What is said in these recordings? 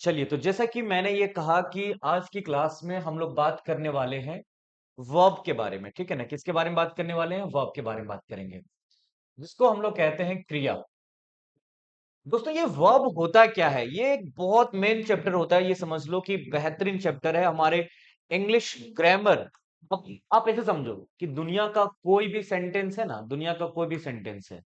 चलिए, तो जैसा कि मैंने ये कहा कि आज की क्लास में हम लोग बात करने वाले हैं वर्ब के बारे में, ठीक है ना? किसके बारे में बात करने वाले हैं? वर्ब के बारे में बात करेंगे, जिसको हम लोग कहते हैं क्रिया। दोस्तों, ये वर्ब होता क्या है? ये एक बहुत मेन चैप्टर होता है, ये समझ लो कि बेहतरीन चैप्टर है हमारे इंग्लिश ग्रामर। अब आप ऐसे समझो कि दुनिया का कोई भी सेंटेंस है ना, दुनिया का कोई भी सेंटेंस है,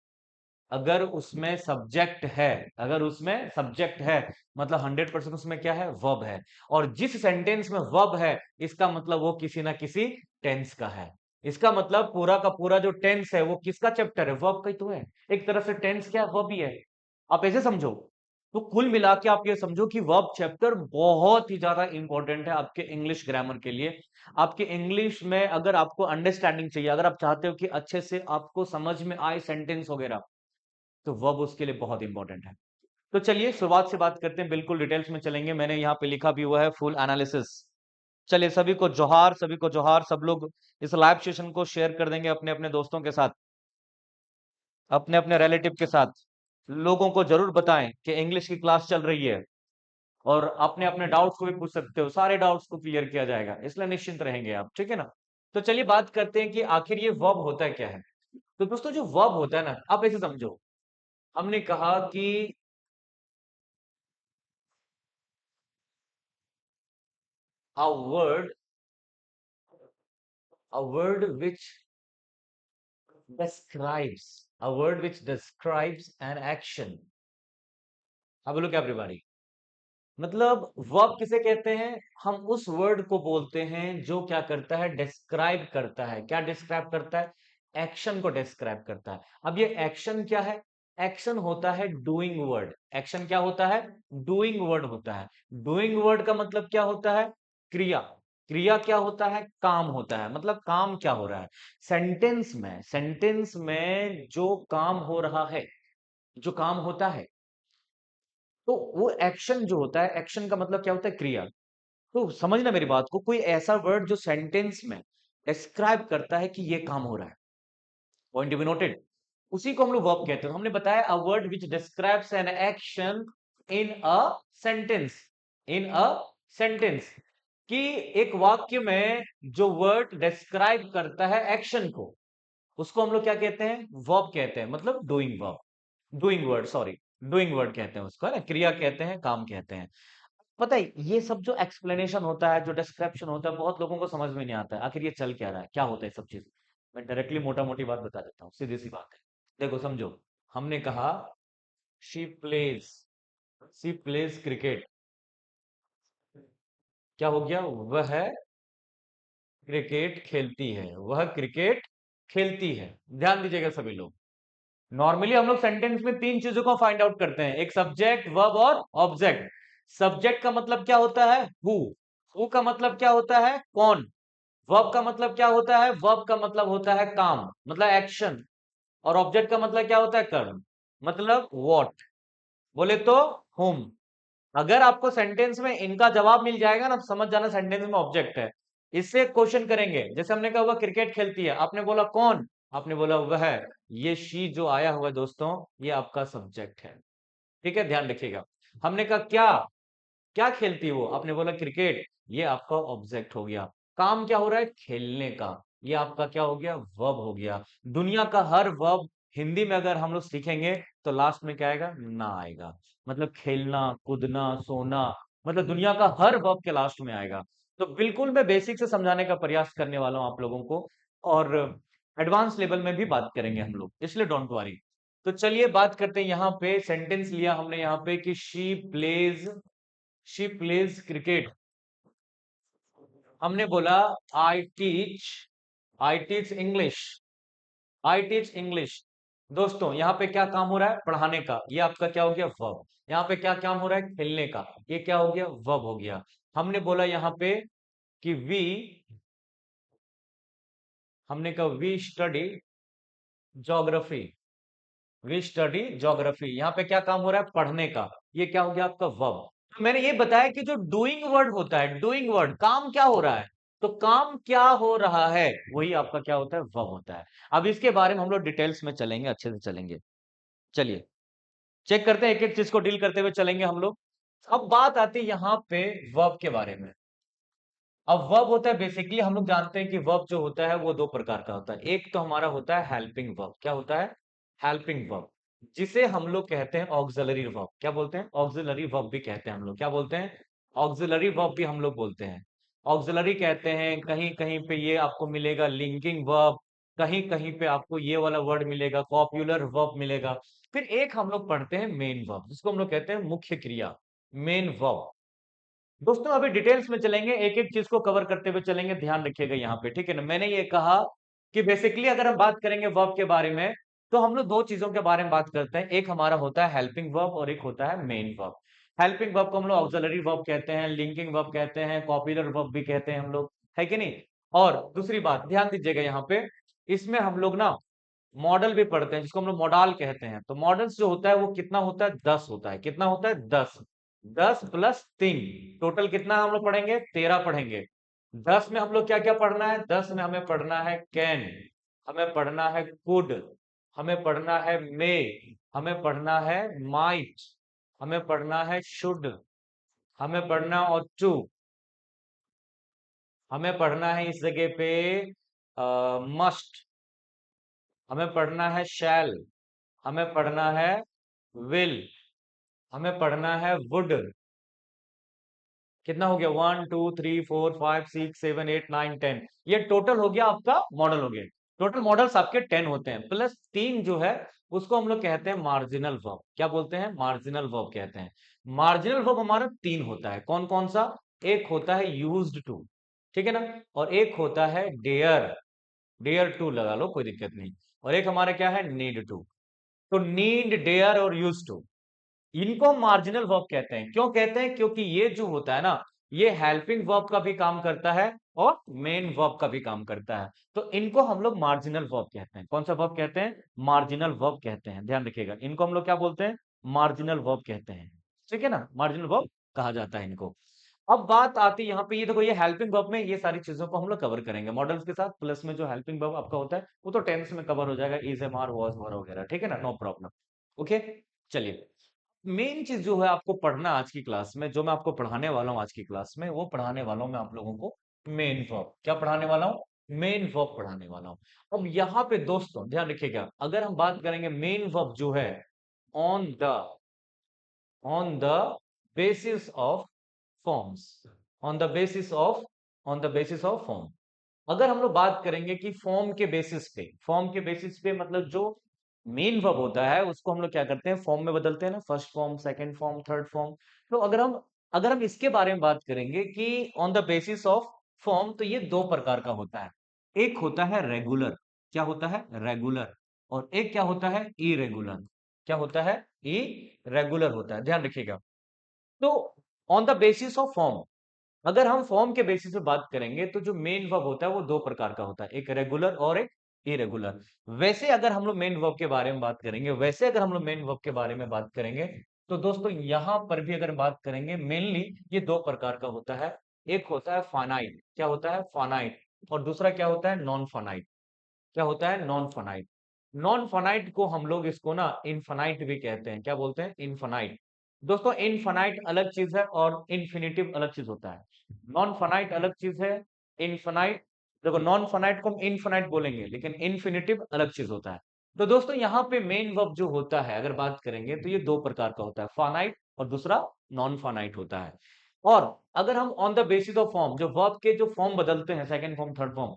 अगर उसमें सब्जेक्ट है, अगर उसमें सब्जेक्ट है, मतलब 100% उसमें क्या है? वर्ब है। और जिस सेंटेंस में वर्ब है, इसका मतलब वो किसी ना किसी टेंस का है। इसका मतलब पूरा का पूरा जो टेंस है वो किसका चैप्टर है? वर्ब का ही तो है। एक तरह से टेंस क्या है? वर्ब ही है। आप ऐसे समझो। तो कुल मिला के आप ये समझो कि वर्ब चैप्टर बहुत ही ज्यादा इंपॉर्टेंट है आपके इंग्लिश ग्रामर के लिए। आपके इंग्लिश में अगर आपको अंडरस्टैंडिंग चाहिए, अगर आप चाहते हो कि अच्छे से आपको समझ में आए सेंटेंस वगैरह, तो वर्ब उसके लिए बहुत इंपॉर्टेंट है। तो चलिए शुरुआत से बात करते हैं, बिल्कुल डिटेल्स में चलेंगे। मैंने यहाँ पे लिखा भी हुआ है फुल एनालिसिस। चलिए, सभी को जोहार, सभी को जोहार। सब लोग इस लाइव सेशन को शेयर कर देंगे अपने अपने दोस्तों के साथ, अपने अपने रिलेटिव के साथ। लोगों को जरूर बताएं कि इंग्लिश की क्लास चल रही है, और अपने अपने डाउट्स को भी पूछ सकते हो। सारे डाउट्स को क्लियर किया जाएगा, इसलिए निश्चिंत रहेंगे आप, ठीक है ना? तो चलिए बात करते हैं कि आखिर ये वर्ब होता क्या है। तो दोस्तों, जो वर्ब होता है ना, आप ऐसे समझो, हमने कहा कि a word a word which describes an action। अब बोलो क्या एवरीबॉडी? मतलब वर्ब किसे कहते हैं? हम उस वर्ड को बोलते हैं जो क्या करता है? डिस्क्राइब करता है। क्या डिस्क्राइब करता है? एक्शन को डिस्क्राइब करता है। अब ये एक्शन क्या है? एक्शन होता है डूइंग वर्ड। एक्शन क्या होता है? डूइंग वर्ड होता है। डूइंग वर्ड का मतलब क्या होता है? क्रिया। क्रिया क्या होता है? काम होता है। मतलब काम क्या हो रहा है सेंटेंस में जो काम हो रहा है, जो काम होता है, तो वो एक्शन जो होता है, एक्शन का मतलब क्या होता है? क्रिया। तो समझना मेरी बात को, कोई ऐसा वर्ड जो सेंटेंस में डिस्क्राइब करता है कि ये काम हो रहा है। Point to be noted. उसी को हम लोग वर्ब कहते हैं। हमने बताया a word which describes an action in a sentence. In a sentence, कि एक वाक्य में जो वर्ड डिस्क्राइब करता है एक्शन को, उसको हम लोग क्या कहते हैं? वर्ब कहते हैं। मतलब doing verb, doing word, sorry, doing word कहते हैं उसको, है ना? क्रिया कहते हैं, काम कहते हैं। पता है, ये सब जो एक्सप्लेनेशन होता है, जो डिस्क्रिप्शन होता है, बहुत लोगों को समझ में नहीं आता है आखिर ये चल क्या रहा है, क्या होता है सब चीज। मैं डायरेक्टली मोटा मोटी बात बता देता हूँ, सीधी सी बात है। देखो समझो, हमने कहा she plays she plays cricket. क्या हो गया? वह क्रिकेट खेलती है, वह क्रिकेट खेलती है। ध्यान दीजिएगा सभी लोग। नॉर्मली हम लोग सेंटेंस में तीन चीजों को फाइंड आउट करते हैं, एक सब्जेक्ट, वर्ब और ऑब्जेक्ट। सब्जेक्ट का मतलब क्या होता है? हु का मतलब क्या होता है? कौन। वर्ब का मतलब क्या होता है? वर्ब का मतलब होता है काम, मतलब एक्शन। और ऑब्जेक्ट का मतलब क्या होता है? कर्म, मतलब व्हाट। बोले तो हुम। अगर आपको सेंटेंस में इनका जवाब मिल जाएगा ना, तो समझ जाना सेंटेंस में ऑब्जेक्ट है। इससे क्वेश्चन करेंगे, जैसे हमने कहा वह क्रिकेट खेलती है, आपने बोला कौन, आपने बोला वह। ये शी जो आया हुआ है दोस्तों, ये आपका सब्जेक्ट है। ठीक है, ध्यान रखिएगा। हमने कहा क्या, क्या खेलती है वो, आपने बोला क्रिकेट, ये आपका ऑब्जेक्ट हो गया। काम क्या हो रहा है? खेलने का, ये आपका क्या हो गया? वर्ब हो गया। दुनिया का हर वर्ब हिंदी में अगर हम लोग सीखेंगे, तो लास्ट में क्या आएगा? ना आएगा। मतलब खेलना, कूदना, सोना, मतलब दुनिया का हर वर्ब के लास्ट में आएगा। तो बिल्कुल मैं बेसिक से समझाने का प्रयास करने वाला हूं आप लोगों को, और एडवांस लेवल में भी बात करेंगे हम लोग, इसलिए डोंट वरी। तो चलिए बात करते हैं। यहाँ पे सेंटेंस लिया हमने यहाँ पे कि शी प्लेज क्रिकेट। हमने बोला I teach I teach English I teach English. दोस्तों, यहाँ पे क्या काम हो रहा है? पढ़ाने का। ये आपका क्या हो गया? वर्ब। यहाँ पे क्या काम हो रहा है? खेलने का। ये क्या हो गया? वर्ब हो गया। हमने बोला यहाँ पे कि हमने कहा we study geography. We study geography, यहाँ पे क्या काम हो रहा है? पढ़ने का। ये क्या हो गया? आपका वर्ब। तो मैंने ये बताया कि जो डूइंग वर्ड होता है, डूइंग वर्ड, काम क्या हो रहा है, तो काम क्या हो रहा है, वही आपका क्या होता है? वर्ब होता है। अब इसके बारे में हम लोग डिटेल्स में चलेंगे, अच्छे से चलेंगे। चलिए चेक करते हैं, एक एक चीज को डील करते हुए चलेंगे हम लोग। अब बात आती है यहाँ पे वर्ब के बारे में। अब वर्ब होता है बेसिकली हम लोग जानते हैं कि वर्ब जो होता है वो दो प्रकार का होता है। एक तो हमारा होता है हेल्पिंग वर्ब। क्या होता है? हेल्पिंग वर्ब, जिसे हम लोग कहते हैं ऑक्सिलरी वर्ब। क्या बोलते हैं? ऑक्सिलरी वर्ब भी कहते हैं हम लोग। क्या बोलते हैं? ऑक्सिलरी वर्ब भी हम लोग बोलते हैं। ऑक्सिलरी कहते हैं, कहीं कहीं पे ये आपको मिलेगा लिंकिंग वर्ब, कहीं कहीं पे आपको ये वाला वर्ड मिलेगा कॉप्युलर वर्ब मिलेगा। फिर एक हम लोग पढ़ते हैं मेन वर्ब, जिसको हम लोग कहते हैं मुख्य क्रिया, मेन वर्ब। दोस्तों अभी डिटेल्स में चलेंगे, एक एक चीज को कवर करते हुए चलेंगे, ध्यान रखिएगा यहाँ पे, ठीक है ना। मैंने ये कहा कि बेसिकली अगर हम बात करेंगे वर्ब के बारे में, तो हम लोग दो चीजों के बारे में बात करते हैं। एक हमारा होता है हेल्पिंग वर्ब और एक होता है मेन वर्ब। हेल्पिंग वर्ब को हम लोग ऑक्सिलरी वर्ब कहते हैं, लिंकिंग वर्ब कहते हैं, कॉप्युलर वर्ब भी कहते हैं हम लोग, है कि नहीं। और दूसरी बात ध्यान दीजिएगा यहाँ पे, इसमें हम लोग ना मॉडल भी पढ़ते हैं, जिसको हम लोग मॉडल कहते हैं। तो मॉडल्स जो होता है वो कितना होता है? 10 होता है। कितना होता है? 10। 10 प्लस 3, टोटल कितना हम लोग पढ़ेंगे? 13 पढ़ेंगे। 10 में हम लोग क्या क्या पढ़ना है? 10 में हमें पढ़ना है कैन, हमें पढ़ना है कुड, हमें पढ़ना है मे, हमें पढ़ना है माइट, हमें पढ़ना है शुड, हमें पढ़ना और टू, हमें पढ़ना है इस जगह पे मस्ट, हमें पढ़ना है शैल, हमें पढ़ना है विल, हमें पढ़ना है वुड। कितना हो गया? 1 2 3 4 5 6 7 8 9 10, ये टोटल हो गया आपका मॉडल हो गया। टोटल मॉडल्स आपके 10 होते हैं, प्लस 3 जो है उसको हम लोग कहते हैं मार्जिनल वर्ब। क्या बोलते हैं? मार्जिनल वर्ब कहते हैं। मार्जिनल वर्ब हमारा 3 होता है। कौन कौन सा? एक होता है यूज्ड टू, ठीक है ना, और एक होता है डेयर, डेयर टू लगा लो कोई दिक्कत नहीं, और एक हमारा क्या है? Need to. तो नीड, डेयर और यूज टू, इनको हम मार्जिनल वर्ब कहते हैं। क्यों कहते हैं? क्योंकि ये जो होता है ना, ये हेल्पिंग वर्ब का भी काम करता है और मेन वर्ब का भी काम करता है। तो इनको हम लोग मार्जिनल वर्ब कहते हैं। कौन सा वर्ब कहते हैं? मार्जिनल वर्ब कहते हैं। ध्यान रखिएगा, इनको हम लोग क्या बोलते हैं? मार्जिनल वर्ब कहते हैं, ठीक है ना, मार्जिनल वर्ब कहा जाता है इनको। अब बात आती है यहाँ पे, ये देखो, ये हेल्पिंग वर्ब में ये सारी चीजों को हम लोग कवर करेंगे मॉडल्स के साथ। प्लस में जो हेल्पिंग वर्ब आपका होता है वो तो टेंस में कवर हो जाएगा, इज, एम, आर, वाज, वर वगैरह, ठीक है ना, नो प्रॉब्लम। ओके, चलिए। मेन चीज जो है आपको पढ़ना आज की क्लास में, जो मैं आपको पढ़ाने वाला हूँ आज की क्लास में, वो पढ़ाने वाला हूँ मैं आप लोगों को मेन वर्ब। क्या पढ़ाने वाला हूँ? मेन वर्ब पढ़ाने वाला हूँ। अब यहाँ पे दोस्तों ध्यान रखिएगा, अगर हम बात करेंगे मेन वर्ब जो है, on the, on the basis of forms, on the basis of, on the basis of form. अगर हम लोग बात करेंगे कि फॉर्म के बेसिस पे, फॉर्म के बेसिस पे मतलब जो मेन वर्ब होता है उसको हम लोग क्या करते हैं? फॉर्म में बदलते हैं ना, first form, second form, third form. तो अगर हम इसके बारे में बात करेंगे कि on the basis of form, तो ये दो प्रकार का होता है। एक होता है रेगुलर। क्या होता है? रेगुलर। और एक क्या होता है? इरेगुलर। क्या होता है? इरेगुलर होता है, ध्यान रखिएगा। तो on the basis of form, अगर हम फॉर्म के बेसिस पे बात करेंगे तो जो मेन वर्ब होता है वो दो प्रकार का होता है, एक रेगुलर और एक इरेगुलर। वैसे अगर हम लोग मेन वर्ब के बारे में बात करेंगे, वैसे अगर हम लोग मेन वर्ब के बारे में बात करेंगे, तो दोस्तों यहां पर भी अगर बात करेंगे, मेनली ये दो प्रकार का होता है। एक होता है फानाइट। क्या होता है? फानाइट। और दूसरा क्या होता है? Non finite. क्या होता है? Non finite. नॉन फानाइट को हम लोग इसको ना इनफानाइट भी कहते हैं। क्या बोलते हैं? इनफानाइट। दोस्तों इनफानाइट अलग चीज है और इन्फिनिटिव अलग चीज होता है। नॉन फानाइट अलग चीज है, इनफानाइट, देखो नॉन फानाइट को हम इनफानाइट बोलेंगे, लेकिन इन्फिनिटिव अलग चीज होता है। तो दोस्तों यहाँ पे मेन वर्ब जो होता है अगर बात करेंगे तो ये दो प्रकार का होता है, फानाइट और दूसरा नॉन फानाइट होता है। और अगर हम on the basis of form, जो वर्ब के जो फॉर्म बदलते हैं, सेकंड फॉर्म, थर्ड फॉर्म,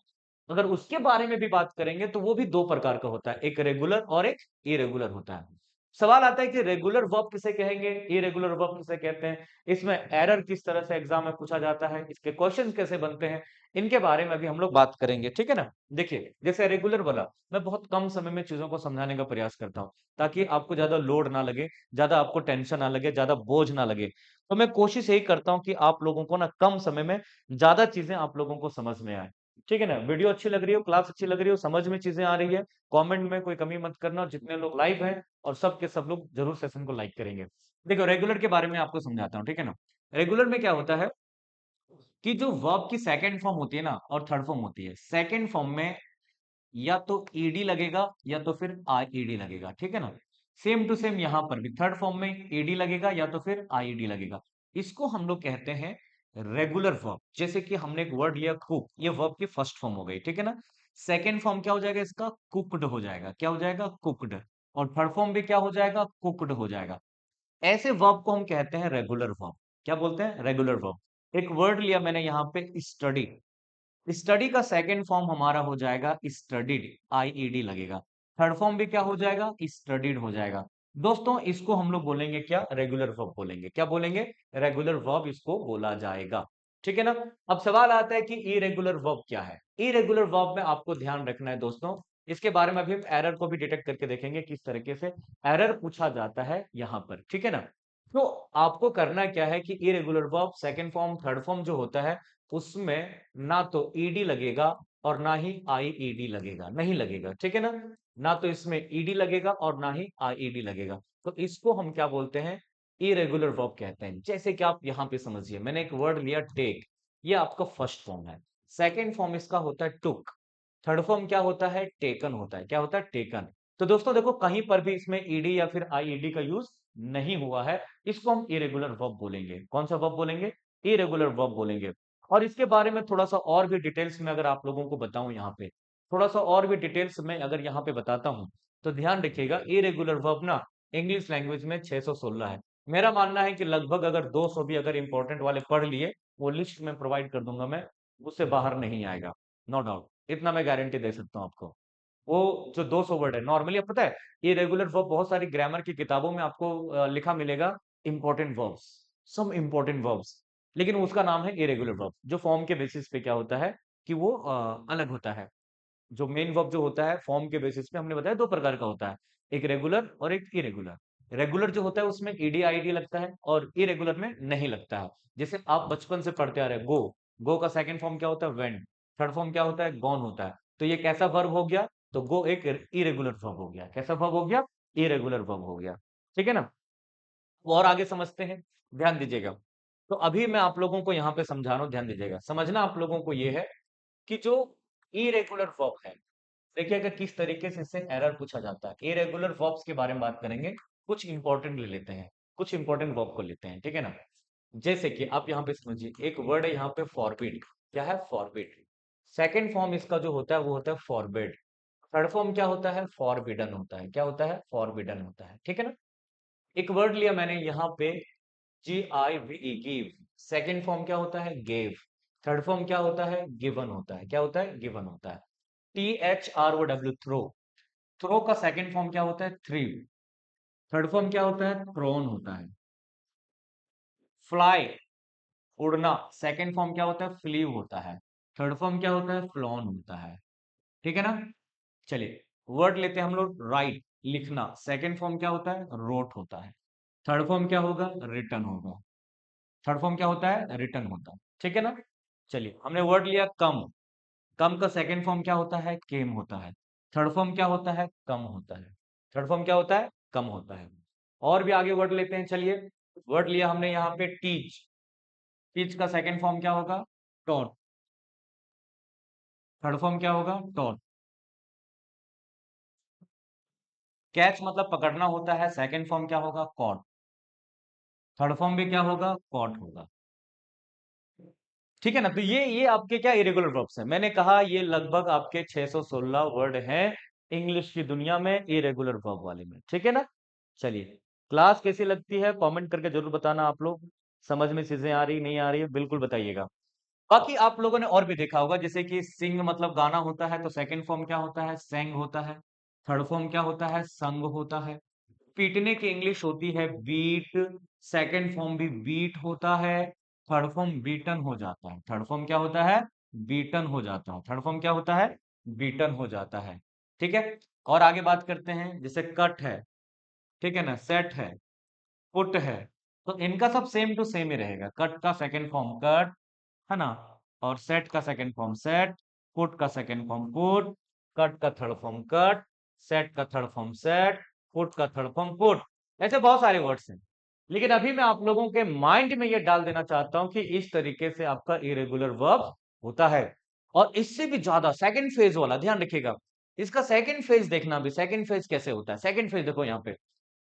अगर उसके बारे में भी बात करेंगे तो वो भी दो प्रकार का होता है, एक रेगुलर और एक इरेगुलर होता है। सवाल आता है कि रेगुलर वर्ब किसे कहेंगे, इरेगुलर वर्ब किसे कहते हैं, इसमें एरर किस तरह से एग्जाम में पूछा जाता है, इसके क्वेश्चन कैसे बनते हैं, इनके बारे में भी हम लोग बात करेंगे, ठीक है ना। देखिए जैसे रेगुलर वाला, मैं बहुत कम समय में चीजों को समझाने का प्रयास करता हूँ, ताकि आपको ज्यादा लोड ना लगे, ज्यादा आपको टेंशन ना लगे, ज्यादा बोझ ना लगे। तो मैं कोशिश यही करता हूँ कि आप लोगों को ना कम समय में ज्यादा चीजें आप लोगों को समझ में आए, ठीक है ना। वीडियो अच्छी लग रही हो, क्लास अच्छी लग रही हो, समझ में चीजें आ रही है, कमेंट में कोई कमी मत करना, और जितने लोग लाइव हैं और सब के सब लोग जरूर सेशन को लाइक करेंगे। देखो रेगुलर के बारे में आपको समझाता हूँ, ठीक है ना। रेगुलर में क्या होता है कि जो वर्ब की सेकंड फॉर्म होती है ना और थर्ड फॉर्म होती है, सेकंड फॉर्म में या तो ईडी लगेगा या तो फिर आईईडी लगेगा, ठीक है ना। सेम टू सेम यहां पर भी थर्ड फॉर्म में ईडी लगेगा या तो फिर आईईडी लगेगा। इसको हम लोग कहते हैं रेगुलर वर्ब। जैसे कि हमने एक वर्ड लिया कुक, ये वर्ब की फर्स्ट फॉर्म हो गई, ठीक है ना। सेकंड फॉर्म क्या हो जाएगा इसका, कुकड हो जाएगा। क्या हो जाएगा, कुकड। और थर्ड फॉर्म भी क्या हो जाएगा, कुकड हो जाएगा। ऐसे वर्ब को हम कहते हैं रेगुलर वर्ब। क्या बोलते हैं, रेगुलर वर्ब। एक वर्ड लिया मैंने यहाँ पे स्टडी, स्टडी का सेकंड फॉर्म हमारा हो जाएगा स्टडीड, आईईडी लगेगा। थर्ड फॉर्म भी क्या हो जाएगा, स्टडीड हो जाएगा। दोस्तों इसको हम लोग बोलेंगे क्या, रेगुलर वर्ब बोलेंगे। क्या बोलेंगे, रेगुलर वर्ब इसको बोला जाएगा। ठीक है ना। अब सवाल आता है कि इरेगुलर वर्ब क्या है। इरेगुलर वर्ब में आपको ध्यान रखना है दोस्तों, इसके बारे में अभी हम एरर को भी डिटेक्ट करके देखेंगे किस तरीके से एरर पूछा जाता है यहाँ पर, ठीक है ना। तो आपको करना क्या है कि irregular verb second form third form जो होता है उसमें ना तो ईडी लगेगा और ना ही आईईडी लगेगा, नहीं लगेगा, ठीक है ना। ना तो इसमें ईडी लगेगा और ना ही आईईडी लगेगा। तो इसको हम क्या बोलते हैं, इरेगुलर वर्ब कहते हैं। जैसे कि आप यहां पे समझिए, मैंने एक वर्ड लिया टेक, ये आपका फर्स्ट फॉर्म है। सेकंड फॉर्म इसका होता है टुक, थर्ड फॉर्म क्या होता है, टेकन होता है। क्या होता है, टेकन। तो दोस्तों देखो कहीं पर भी इसमें ईडी या फिर आईईडी का यूज नहीं हुआ है, इसको हम इरेगुलर वर्ब बोलेंगे। कौन सा वर्ब बोलेंगे, इरेगुलर वर्ब बोलेंगे। और इसके बारे में थोड़ा सा और भी डिटेल्स में अगर आप लोगों को बताऊं यहाँ पे, थोड़ा सा और भी डिटेल्स में अगर यहाँ पे बताता हूं, तो ध्यान रखिएगा इरेगुलर वर्ब ना इंग्लिश लैंग्वेज में 616 है। मेरा मानना है कि लगभग अगर 200 भी अगर इंपॉर्टेंट वाले पढ़ लिए, वो लिस्ट में प्रोवाइड कर दूंगा मैं, उससे बाहर नहीं आएगा, नो डाउट, इतना मैं गारंटी दे सकता हूँ आपको। वो जो 200 वर्ड है नॉर्मली, अब पता है ये रेगुलर वर्ब बहुत सारी ग्रामर की किताबों में आपको लिखा मिलेगा important verbs, some important verbs, लेकिन उसका नाम है इरेगुलर वर्ब। जो फॉर्म के बेसिस पे क्या होता है कि वो अलग होता है। जो मेन वर्ब जो होता है फॉर्म के बेसिस पे हमने बताया दो प्रकार का होता है, एक रेगुलर और एक इरेगुलर। रेगुलर जो होता है उसमें ईडी आईडी लगता है और इरेगुलर में नहीं लगता है। जैसे आप बचपन से पढ़ते आ रहे हैं गो, गो का सेकंड फॉर्म क्या होता है, वेंट। थर्ड फॉर्म क्या होता है, गॉन होता है। तो ये कैसा वर्ब हो गया, तो गो एक इरेगुलर वर्ब हो गया। कैसा वर्ब हो गया, इरेगुलर वर्ब हो गया। ठीक है ना। और आगे समझते हैं, ध्यान दीजिएगा। तो अभी मैं आप लोगों को यहाँ पे समझा रहा हूँ, ध्यान दीजिएगा। समझना आप लोगों को ये है कि जो इरेगुलर वर्ब है, देखिएगा किस तरीके से इससे एरर पूछा जाता है। इरेगुलर वर्ब्स के बारे में बात करेंगे, कुछ इंपॉर्टेंट ले लेते हैं, कुछ इंपॉर्टेंट वर्ब को लेते हैं, ठीक है ना। जैसे कि आप यहाँ पे समझिए, एक वर्ड है यहाँ पे फॉरबिड। क्या है, फॉरबिड। सेकंड फॉर्म इसका जो होता है वो होता है फॉरबिड। थर्ड फॉर्म क्या होता है, फॉरबिडन होता है। क्या होता है, फॉरबिडन होता है, ठीक है ना। एक वर्ड लिया मैंने यहाँ पे GIVE, गिव। सेकंड फॉर्म क्या होता है, गेव। थर्ड फॉर्म क्या होता है, गिवन होता है। क्या होता है, गिवन होता है। THROW, throw. थ्रो का सेकंड फॉर्म क्या होता है, थ्री। थर्ड फॉर्म क्या होता है, थ्रोन होता है। फ्लाई, उड़ना, सेकंड फॉर्म क्या होता है, फ्लीव होता है। थर्ड फॉर्म क्या होता है, फ्लॉन होता है। ठीक है ना। चलिए वर्ड लेते हैं हम लोग, राइट, लिखना, सेकंड फॉर्म क्या होता है, रोट होता है। थर्ड फॉर्म क्या होगा, रिटर्न होगा। थर्ड फॉर्म क्या होता है, रिटर्न होता है। ठीक है ना। चलिए हमने वर्ड लिया कम, कम का सेकंड फॉर्म क्या होता है, केम होता है। थर्ड फॉर्म क्या होता है, कम होता है। थर्ड फॉर्म क्या होता है, कम होता है। और भी आगे वर्ड लेते हैं, चलिए। वर्ड लिया हमने यहाँ पे टीच, टीच का सेकंड फॉर्म क्या होगा, टॉट। थर्ड फॉर्म क्या होगा, टॉट। कैच मतलब पकड़ना होता है, सेकंड फॉर्म क्या होगा, कॉट। थर्ड फॉर्म भी क्या होगा, कॉट होगा। ठीक है ना। तो ये आपके क्या इरेगुलर वर्ब्स हैं। मैंने कहा ये लगभग आपके 616 वर्ड हैं इंग्लिश की दुनिया में इरेगुलर वर्ब वाले में, ठीक है ना। चलिए क्लास कैसी लगती है कमेंट करके जरूर बताना आप लोग। समझ में चीजें आ रही नहीं आ रही है बिल्कुल बताइएगा। बाकी आप लोगों ने और भी देखा होगा, जैसे कि सिंग मतलब गाना होता है, तो सेकंड फॉर्म क्या होता है, सेंग होता है। थर्ड फॉर्म क्या होता है, संग होता है। पीटने की इंग्लिश होती है बीट, सेकंड फॉर्म भी बीट होता है। थर्ड फॉर्म बीटन हो जाता है। थर्ड फॉर्म क्या होता है, बीटन हो जाता है। थर्ड फॉर्म क्या होता है, बीटन हो जाता है। ठीक है। और आगे बात करते हैं, जैसे कट है, ठीक है ना, सेट है, पुट है। तो इनका सब सेम टू सेम ही रहेगा। कट का सेकंड फॉर्म कट, है ना। और सेट का सेकंड फॉर्म सेट, पुट का सेकंड फॉर्म पुट, कट का थर्ड फॉर्म कट, सेट का थर्ड फॉर्म सेट, पुट का थर्ड फॉर्म पुट। ऐसे बहुत सारे वर्ड्स हैं, लेकिन अभी मैं आप लोगों के माइंड में ये डाल देना चाहता हूं कि इस तरीके से आपका इरेगुलर वर्ब होता है। और इससे भी ज्यादा सेकंड फेज वाला ध्यान रखिएगा, इसका सेकंड फेज देखना भी, सेकंड फेज कैसे होता है। सेकंड फेज देखो यहाँ पे,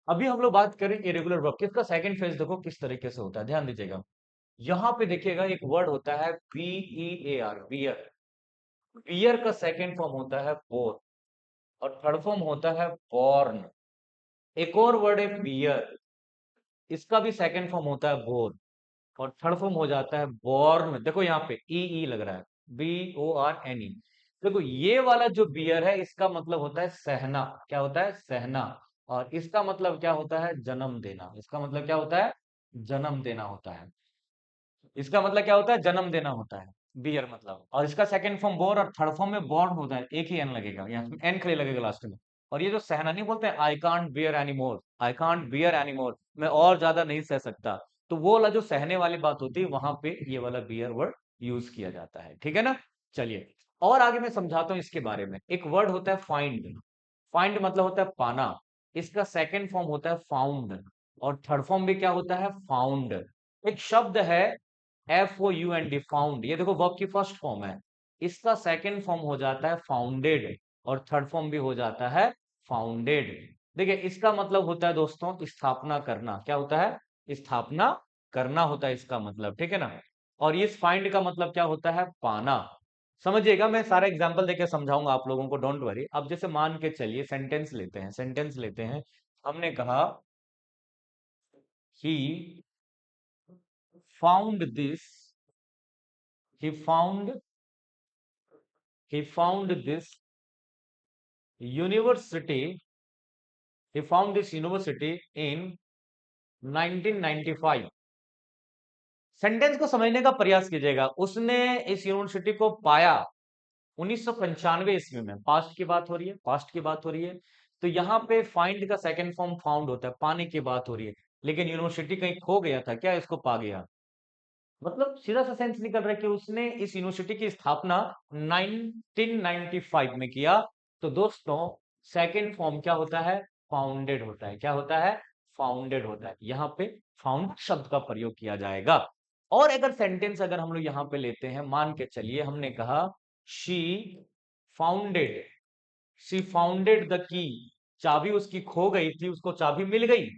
अभी हम लोग बात करें इरेगुलर वर्ब की। इसका सेकंड फेज देखो किस तरीके से होता है, ध्यान दीजिएगा। यहाँ पे देखिएगा एक वर्ड होता है बीईएआर, बियर। बियर का सेकंड फॉर्म होता है बोर, और थर्ड फॉर्म होता है बॉर्न। एक और वर्ड है बियर, इसका भी सेकंड फॉर्म होता है बोर, और थर्ड फॉर्म हो जाता है बॉर्न। देखो यहाँ पे ई लग रहा है, BORNE। देखो ये वाला जो बियर है, इसका मतलब होता है सहना। क्या होता है? सहना। और इसका मतलब क्या होता है? जन्म देना। इसका मतलब क्या होता है? जन्म देना होता है। इसका मतलब क्या होता है? जन्म देना होता है, बियर मतलब। और इसका सेकंड फॉर्म बोर, और थर्ड फॉर्म में बॉर्न होता है, एक ही एन लगेगा, यहाँ एन खाली लगेगा लास्ट में। और ये जो सहना नहीं बोलते हैं, I can't beer anymore, I can't beer anymore, मैं और ज्यादा नहीं सह सकता, तो वो वाला जो सहने वाली बात होती है, वहां पे ये वाला बियर वर्ड यूज किया जाता है। ठीक है ना? चलिए और आगे मैं समझाता हूँ इसके बारे में। एक वर्ड होता है फाइंड। फाइंड मतलब होता है पाना। इसका सेकंड फॉर्म होता है फाउंड, और थर्ड फॉर्म भी क्या होता है? फाउंड। एक शब्द है FOUND, फाउंड, ये देखो वर्ब की फर्स्ट फॉर्म है। इसका सेकंड फॉर्म हो जाता है फाउंडेड, और थर्ड फॉर्म भी हो जाता है फाउंडेड। देखिए इसका मतलब होता है दोस्तों स्थापना करना। क्या होता है? स्थापना करना होता है इसका मतलब। ठीक है ना? और इस फाइंड का मतलब क्या होता है? पाना। समझिएगा, मैं सारा एग्जांपल देके समझाऊंगा आप लोगों को, डोंट वरी। अब जैसे मान के चलिए सेंटेंस लेते हैं, सेंटेंस लेते हैं। हमने कहा he found this, he found he found this university he found this university in 1995। Sentence को समझने का प्रयास कीजिएगा। उसने इस यूनिवर्सिटी को पाया 1995 ईस्वी में। पास्ट की बात हो रही है, पास्ट की बात हो रही है। तो यहाँ पे फाइंड का सेकंड फॉर्म फाउंड होता है, पाने की बात हो रही है। लेकिन यूनिवर्सिटी कहीं खो गया था क्या, इसको पा गया? मतलब सीधा सा सेंस निकल रहा है कि उसने इस यूनिवर्सिटी की स्थापना 1995 में किया। तो दोस्तों सेकंड फॉर्म क्या होता है? फाउंडेड होता है। क्या होता है? फाउंडेड होता है। यहाँ पे फाउंड शब्द का प्रयोग किया जाएगा। और अगर सेंटेंस अगर हम लोग यहाँ पे लेते हैं, मान के चलिए हमने कहा she founded, she founded the key. चाबी उसकी खो गई थी, उसको चाबी मिल गई।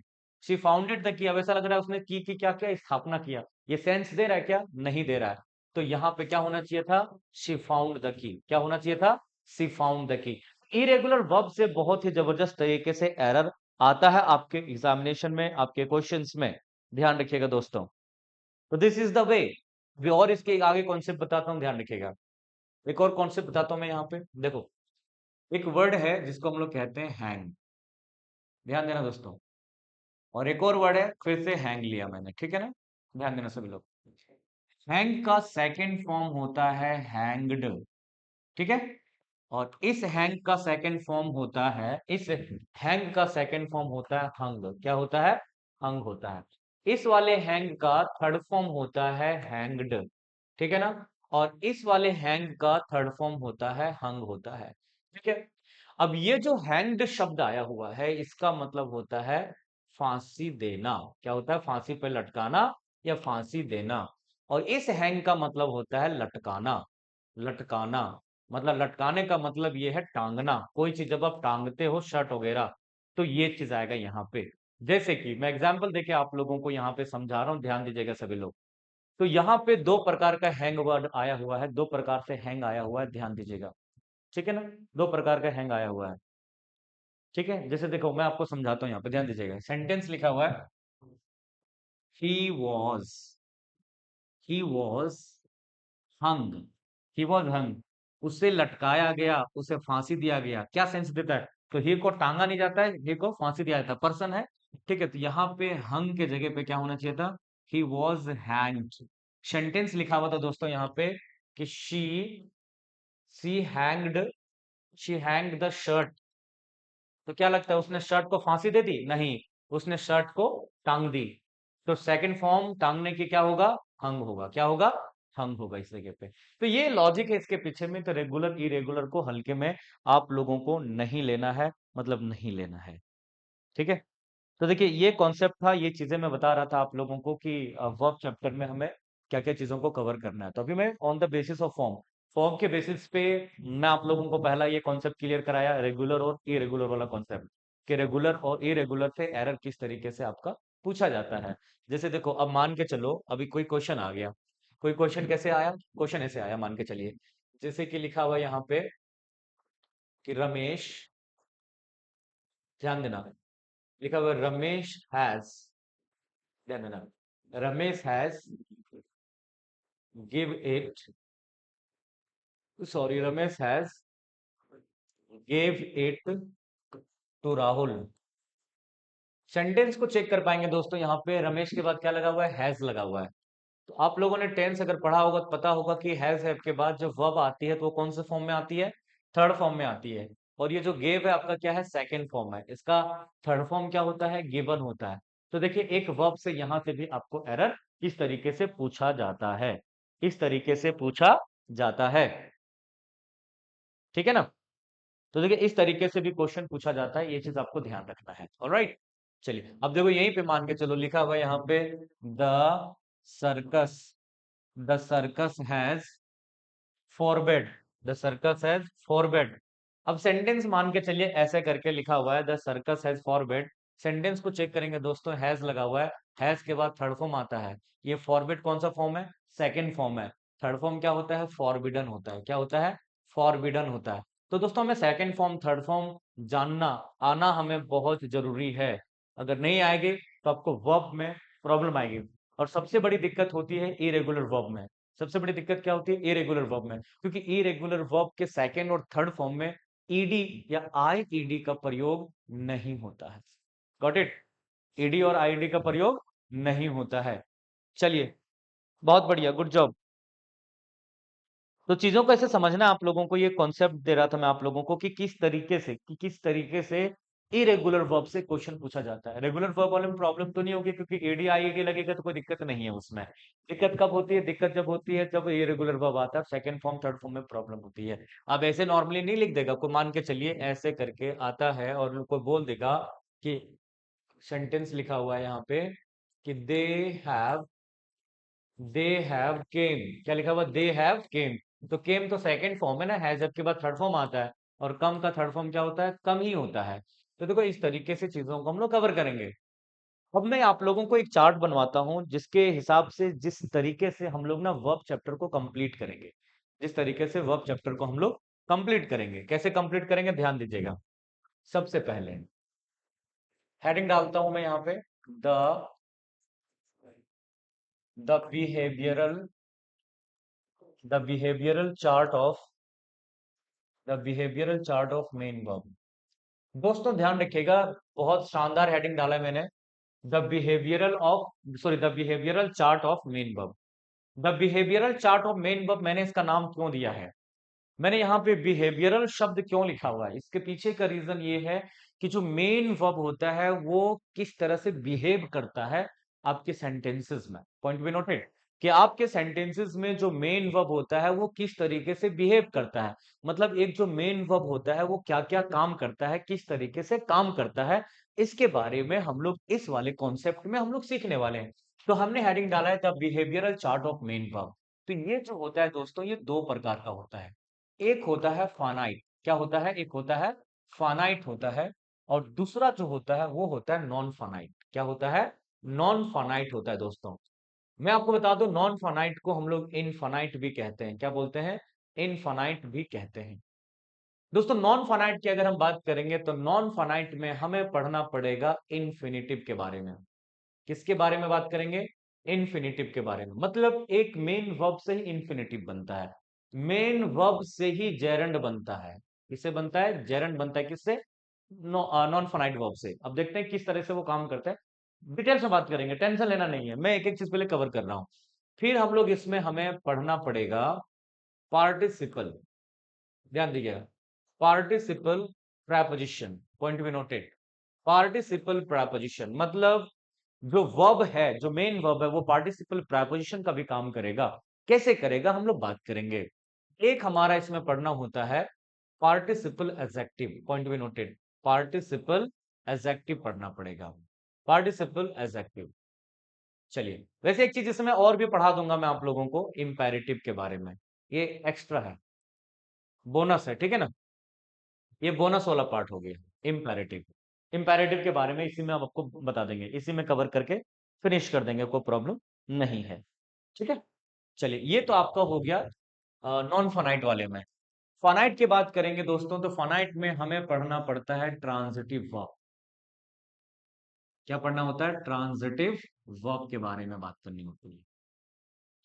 शी फाउंडेड द की, अब ऐसा लग रहा है उसने की क्या किया? स्थापना किया। ये सेंस दे रहा है क्या? नहीं दे रहा है। तो यहाँ पे क्या होना चाहिए था? She found the key. क्या होना चाहिए था? She found the key. Irregular verb से बहुत ही जबरदस्त तरीके से एरर आता है आपके एग्जामिनेशन में, आपके क्वेश्चंस में। ध्यान रखिएगा दोस्तों। तो दिस इज द वे। और इसके आगे कॉन्सेप्ट बताता हूँ, ध्यान रखिएगा। एक और कॉन्सेप्ट बताता हूँ मैं यहाँ पे। देखो एक वर्ड है जिसको हम लोग कहते हैं हैंग। ध्यान देना दोस्तों। और एक और वर्ड है, फिर से हैंग लिया मैंने, ठीक है ना? ध्यान देना सभी लोग। हैंग का सेकंड फॉर्म होता है हैंग्ड। ठीक है? और इस हैंग का सेकंड फॉर्म होता है, इस हैंग का सेकंड फॉर्म होता है हंग। क्या होता है? हंग होता है। इस वाले हैंग का थर्ड फॉर्म होता है हैंग्ड। ठीक है ना? और इस वाले हैंग का थर्ड फॉर्म होता है हंग होता है। ठीक है? अब ये जो हैंग्ड शब्द आया हुआ है, इसका मतलब होता है फांसी देना। क्या होता है? फांसी पे लटकाना या फांसी देना। और इस हैंग का मतलब होता है लटकाना। लटकाना मतलब, लटकाने का मतलब ये है टांगना। कोई चीज जब आप टांगते हो, शर्ट वगैरह, तो ये चीज आएगा यहाँ पे। जैसे कि मैं एग्जांपल देके आप लोगों को यहाँ पे समझा रहा हूँ, ध्यान दीजिएगा सभी लोग। तो यहाँ पे दो प्रकार का हैंग वर्ड आया हुआ है, दो प्रकार से हैंग आया हुआ है, ध्यान दीजिएगा। ठीक है ना? दो प्रकार का हैंग आया हुआ है। ठीक है? जैसे देखो मैं आपको समझाता हूँ, यहाँ पे ध्यान दीजिएगा। सेंटेंस लिखा हुआ है he was, he was hung, he was hung. उसे लटकाया गया, उसे फांसी दिया गया। क्या सेंस देता है? तो ही को टांगा नहीं जाता है, ही को फांसी दिया जाता है, पर्सन है। ठीक है? तो यहाँ पे हंग के जगह पे क्या होना चाहिए था? He was hanged. सेंटेंस लिखा हुआ था दोस्तों यहाँ पे कि she hanged, she hanged the shirt. तो क्या लगता है, उसने शर्ट को फांसी दे दी? नहीं, उसने शर्ट को टांग दी। तो सेकंड फॉर्म टांगने की क्या होगा? हंग होगा। क्या होगा? हंग होगा इस जगह पे। तो ये लॉजिक है इसके पीछे में। तो रेगुलर इरेगुलर को हल्के में आप लोगों को नहीं लेना है, मतलब नहीं लेना है। ठीक है? तो देखिए ये कॉन्सेप्ट था, ये चीजें मैं बता रहा था आप लोगों को कि वर्ब चैप्टर में हमें क्या क्या चीजों को कवर करना है। तो अभी मैं on the basis of form, form के बेसिस पे मैं आप लोगों को पहला ये कॉन्सेप्ट क्लियर कराया, रेगुलर और इरेगुलर वाला कॉन्सेप्ट। कि रेगुलर और इरेगुलर से एरर किस तरीके से आपका पूछा जाता है। जैसे देखो, अब मान के चलो अभी कोई क्वेश्चन आ गया। कोई क्वेश्चन कैसे आया? क्वेश्चन ऐसे आया, मान के चलिए, जैसे कि लिखा हुआ यहाँ पे कि रमेश, ध्यान देना, लिखा हुआ रमेश हैज, ध्यान देना, Ramesh has give it, sorry, Ramesh has gave it to Rahul. Sentence को चेक कर पाएंगे दोस्तों, यहाँ पे रमेश के बाद क्या लगा हुआ है? हैज लगा हुआ है। तो आप लोगों ने टेंस अगर पढ़ा होगा तो पता होगा कि हैज के बाद जब वर्ब आती है तो वो कौन से फॉर्म में आती है? थर्ड फॉर्म में आती है। और ये जो गेव है आपका क्या है? सेकंड फॉर्म है। इसका थर्ड फॉर्म क्या होता है? गिवन होता है। तो देखिए, एक वर्ब से यहाँ से भी आपको एरर इस तरीके से पूछा जाता है, इस तरीके से पूछा जाता है, ठीक है ना? तो देखिए, इस तरीके से भी क्वेश्चन पूछा जाता है, ये चीज आपको ध्यान रखना है। ऑलराइट, चलिए अब देखो, यहीं पे मान के चलो, लिखा हुआ है यहाँ पे the circus, the circus has forbade, the circus has forbade. अब सेंटेंस मान के चलिए ऐसे करके लिखा हुआ है the circus has forbade. Sentence को चेक करेंगे दोस्तों, हैज लगा हुआ है, हैज के बाद थर्ड फॉर्म आता है। ये फॉरबेड कौन सा फॉर्म है? सेकंड फॉर्म है। थर्ड फॉर्म क्या होता है? फॉरबिडन होता है। क्या होता है? फॉरबिडन होता है। तो दोस्तों, हमें सेकंड फॉर्म, थर्ड फॉर्म जानना, आना हमें बहुत जरूरी है। अगर नहीं आएगी तो आपको वर्ब में प्रॉब्लम आएगी। और सबसे बड़ी दिक्कत होती है इरेगुलर वर्ब में। सबसे बड़ी दिक्कत क्या होती है? इरेगुलर वर्ब में, क्योंकि इरेगुलर वर्ब के सेकंड और थर्ड फॉर्म में ईडी या आईईडी का प्रयोग नहीं होता है। Got it? ईडी और आईडी का प्रयोग नहीं होता है। चलिए, बहुत बढ़िया, गुड जॉब। तो चीजों को ऐसे समझना, आप लोगों को ये कॉन्सेप्ट दे रहा था मैं आप लोगों को कि किस तरीके से इरेगुलर वर्ब से क्वेश्चन पूछा जाता है। रेगुलर वर्ब वाले में प्रॉब्लम तो नहीं होगी, क्योंकि एडी आईडी लगेगा तो कोई दिक्कत नहीं है उसमें। दिक्कत कब होती है? दिक्कत जब होती है जब इरेगुलर वर्ब आता है, सेकंड फॉर्म थर्ड फॉर्म में प्रॉब्लम होती है। अब ऐसे नॉर्मली नहीं लिख देगा कोई, मान के चलिए ऐसे करके आता है और कोई बोल देगा कि सेंटेंस लिखा हुआ है यहाँ पे कि हैव दे हैव केम, क्या लिखा हुआ? They have came. तो केम तो सेकंड फॉर्म है ना, हैज के बाद थर्ड फॉर्म आता है, और कम का थर्ड फॉर्म क्या होता है? कम ही होता है। तो देखो, इस तरीके से चीजों को हम लोग कवर करेंगे। अब मैं आप लोगों को एक चार्ट बनवाता हूं, जिसके हिसाब से, जिस तरीके से हम लोग ना वर्ब चैप्टर को कंप्लीट करेंगे, जिस तरीके से वर्ब चैप्टर को हम लोग कंप्लीट करेंगे, कैसे कंप्लीट करेंगे ध्यान दीजिएगा। सबसे पहले हेडिंग डालता हूं मैं यहाँ पे, the the behavioural the behavioural chart of the behavioural chart of main verb. दोस्तों ध्यान रखिएगा, बहुत शानदार हेडिंग डाला है मैंने, the behavioural of sorry the behavioural chart of main verb. The behavioural chart of main verb, मैंने इसका नाम क्यों दिया है? मैंने यहाँ पे बिहेवियरल शब्द क्यों लिखा हुआ है? इसके पीछे का रीजन ये है कि जो मेन वर्ब होता है वो किस तरह से बिहेव करता है आपके सेंटेंसेस में। पॉइंट बी नोटेड, कि आपके सेंटेंसेस में जो मेन वर्ब होता है वो किस तरीके से बिहेव करता है। मतलब एक जो मेन वर्ब होता है वो क्या क्या काम करता है, किस तरीके से काम करता है, इसके बारे में हम लोग इस वाले कॉन्सेप्ट में हम लोग सीखने वाले हैं। तो हमने हेडिंग डाला है the behavioural chart of main verb. तो ये जो होता है दोस्तों, ये दो प्रकार का होता है। एक होता है फानाइट, क्या होता है? एक होता है फानाइट होता है, और दूसरा जो होता है वो होता है नॉन फानाइट। क्या होता है? नॉन फानाइट होता है दोस्तों। मैं आपको बता दूं, नॉन फानाइट को हम लोग इनफानाइट भी कहते हैं। क्या बोलते हैं? इनफानाइट भी कहते हैं। दोस्तों, नॉन फानाइट की अगर हम बात करेंगे तो नॉन फानाइट में हमें पढ़ना पड़ेगा इन्फिनिटिव के बारे में। किसके बारे में बात करेंगे? इन्फिनिटिव के बारे में। मतलब एक मेन वर्ब से ही इन्फिनिटिव बनता है, मेन वर्ब से ही जेरंड बनता है। किससे बनता है? जेरंड बनता है। किससे? नॉन फाइनाइट वर्ब से। अब देखते हैं किस तरह से वो काम करता है, डिटेल्स में बात करेंगे, टेंशन लेना नहीं है, मैं एक एक चीज पहले कवर कर रहा हूं। फिर हम लोग इसमें हमें पढ़ना पड़ेगा पार्टिसिपल, ध्यान दीजिएगा, participle preposition. Point be noted, participle preposition मतलब जो वर्ब है, जो मेन वर्ब है, वो पार्टिसिपल प्रेपोजिशन का भी काम करेगा। कैसे करेगा हम लोग बात करेंगे। एक हमारा इसमें पढ़ना होता है participle executive. Point be noted, participle executive पढ़ना पड़ेगा, पार्टिसिपल एग्जेक्टिव। चलिए, वैसे एक चीज इसमें और भी पढ़ा दूंगा मैं आप लोगों को इंपेरेटिव के बारे में, ये एक्स्ट्रा है, बोनस है, ठीक है ना? ये बोनस वाला पार्ट हो गया, इंपेरेटिव। इंपेरेटिव के बारे में इसी में हम आपको बता देंगे, इसी में कवर करके फिनिश कर देंगे, कोई प्रॉब्लम नहीं है। ठीक है, चलिए ये तो आपका हो गया नॉन फाइनाइट वाले में। फाइनाइट की बात करेंगे दोस्तों, तो फाइनाइट में हमें पढ़ना पड़ता है ट्रांजिटिव वर्ब। क्या पढ़ना होता है? ट्रांजिटिव वर्ब के बारे में बात करनी होती है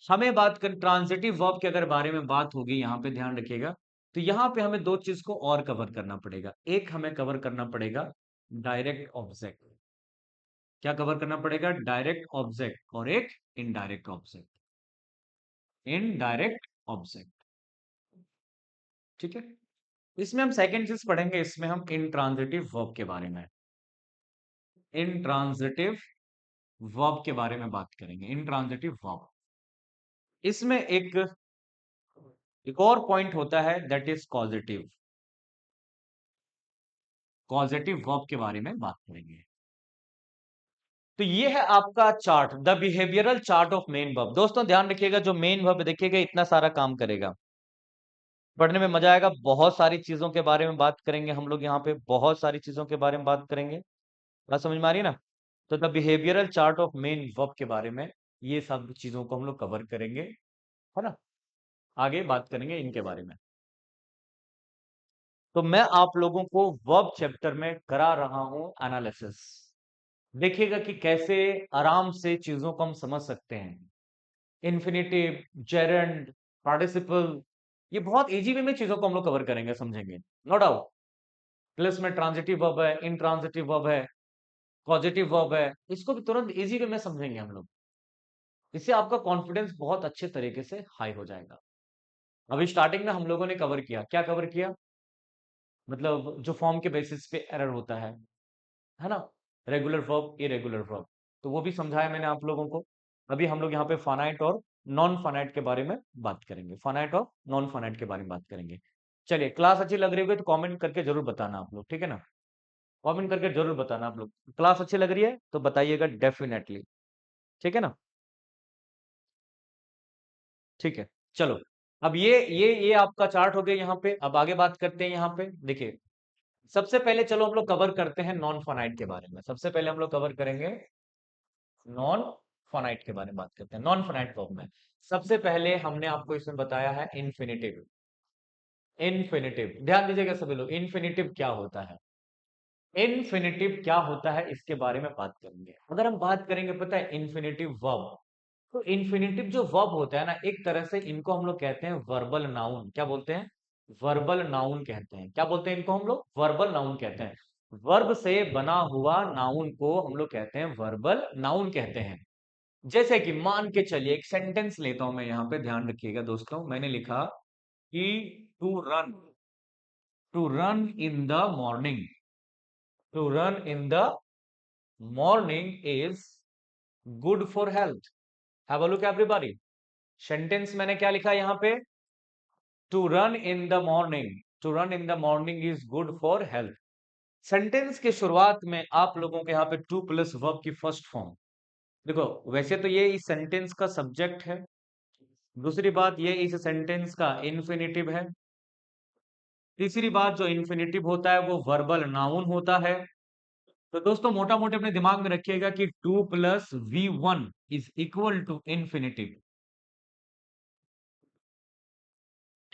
हमें। बात कर ट्रांजिटिव वर्ब के अगर बारे में बात होगी, यहाँ पे ध्यान रखिएगा, तो यहाँ पे हमें दो चीज को और कवर करना पड़ेगा। एक हमें कवर करना पड़ेगा डायरेक्ट ऑब्जेक्ट। क्या कवर करना पड़ेगा? डायरेक्ट ऑब्जेक्ट, और एक इनडायरेक्ट ऑब्जेक्ट। इनडायरेक्ट ऑब्जेक्ट, ठीक है। इसमें हम सेकंड चीज पढ़ेंगे, इसमें हम इंट्रांजिटिव वर्ब के बारे में, इंट्रांजिटिव वर्ब के बारे में बात करेंगे। इंट्रांजिटिव वर्ब, इसमें एक और पॉइंट होता है, that is causative. Causative verb के बारे में बात करेंगे। तो ये है आपका chart, the behavioural chart of main verb. दोस्तों ध्यान रखिएगा, जो मेन वर्ब देखिएगा इतना सारा काम करेगा, पढ़ने में मजा आएगा। बहुत सारी चीजों के बारे में बात करेंगे हम लोग, यहाँ पे बहुत सारी चीजों के बारे में बात करेंगे। बात समझ में आ रही है ना? तो the behavioural chart of main verb के बारे में ये सब चीजों को हम लोग कवर करेंगे, है ना। आगे बात करेंगे इनके बारे में। तो मैं आप लोगों को वर्ब चैप्टर में करा रहा हूं एनालिसिस। देखिएगा कि कैसे आराम से चीजों को हम समझ सकते हैं। इन्फिनेटिव, जेरेंड, पार्टिसिपल, ये बहुत इजी वे में चीजों को हम लोग कवर करेंगे, समझेंगे, नो डाउट। प्लस में ट्रांजिटिव वर्ब है, इंट्रांजिटिव वर्ब है, पॉजिटिव वर्ब है, इसको भी तुरंत इजी वे में समझेंगे हम लोग। इससे आपका कॉन्फिडेंस बहुत अच्छे तरीके से हाई हो जाएगा। अभी स्टार्टिंग में हम लोगों ने कवर किया, क्या कवर किया? मतलब जो फॉर्म के बेसिस पे एरर होता है ना, रेगुलर वर्ब, इरेगुलर वर्ब, तो वो भी समझाया मैंने आप लोगों को। अभी हम लोग यहाँ पे फाइनाइट और नॉन फाइनाइट के बारे में बात करेंगे, फाइनाइट और नॉन फाइनाइट के बारे में बात करेंगे। चलिए, क्लास अच्छी लग रही होगी तो कमेंट करके जरूर बताना आप लोग, ठीक है ना। कमेंट करके जरूर बताना आप लोग, क्लास अच्छी लग रही है तो बताइएगा डेफिनेटली, ठीक है ना। ठीक है, चलो। अब ये आपका चार्ट हो गया यहाँ पे। अब आगे बात करते हैं, यहाँ पे देखिए, सबसे पहले चलो हम लोग कवर करते हैं नॉन फाइनाइट के बारे में। सबसे पहले हम लोग कवर करेंगे नॉन फाइनाइट के बारे में बात करते हैं। नॉन फाइनाइट वर्ब में सबसे पहले हमने आपको इसमें बताया है इन्फिनिटिव। इन्फिनिटिव, ध्यान दीजिएगा सभी लोग, इन्फिनिटिव क्या होता है? इन्फिनिटिव क्या होता है इसके बारे में बात करेंगे। अगर हम बात करेंगे, पता है, इन्फिनिटिव वर्ब, तो इन्फिनिटिव जो वर्ब होता है ना, एक तरह से इनको हम लोग कहते हैं वर्बल नाउन। क्या बोलते हैं? वर्बल नाउन कहते हैं। क्या बोलते हैं इनको हम लोग? वर्बल नाउन कहते हैं। वर्ब से बना हुआ नाउन को हम लोग कहते हैं वर्बल नाउन कहते हैं। जैसे कि मान के चलिए, एक सेंटेंस लेता हूं मैं, यहाँ पे ध्यान रखिएगा दोस्तों, मैंने लिखा कि to run, to run in the morning, to run in the morning is good for health. Have a look everybody, sentence मैंने क्या लिखा यहाँ पे? To run in the morning, to run in the morning is good for health. Sentence के शुरुआत में आप लोगों के यहाँ पे टू प्लस वर्ब की फर्स्ट फॉर्म देखो। वैसे तो ये इस सेंटेंस का सब्जेक्ट है, दूसरी बात ये इस सेंटेंस का इन्फिनिटिव है, तीसरी बात जो इन्फिनिटिव होता है वो वर्बल नाउन होता है। तो दोस्तों मोटा मोटे अपने दिमाग में रखिएगा कि to plus V1 is equal to infinitive,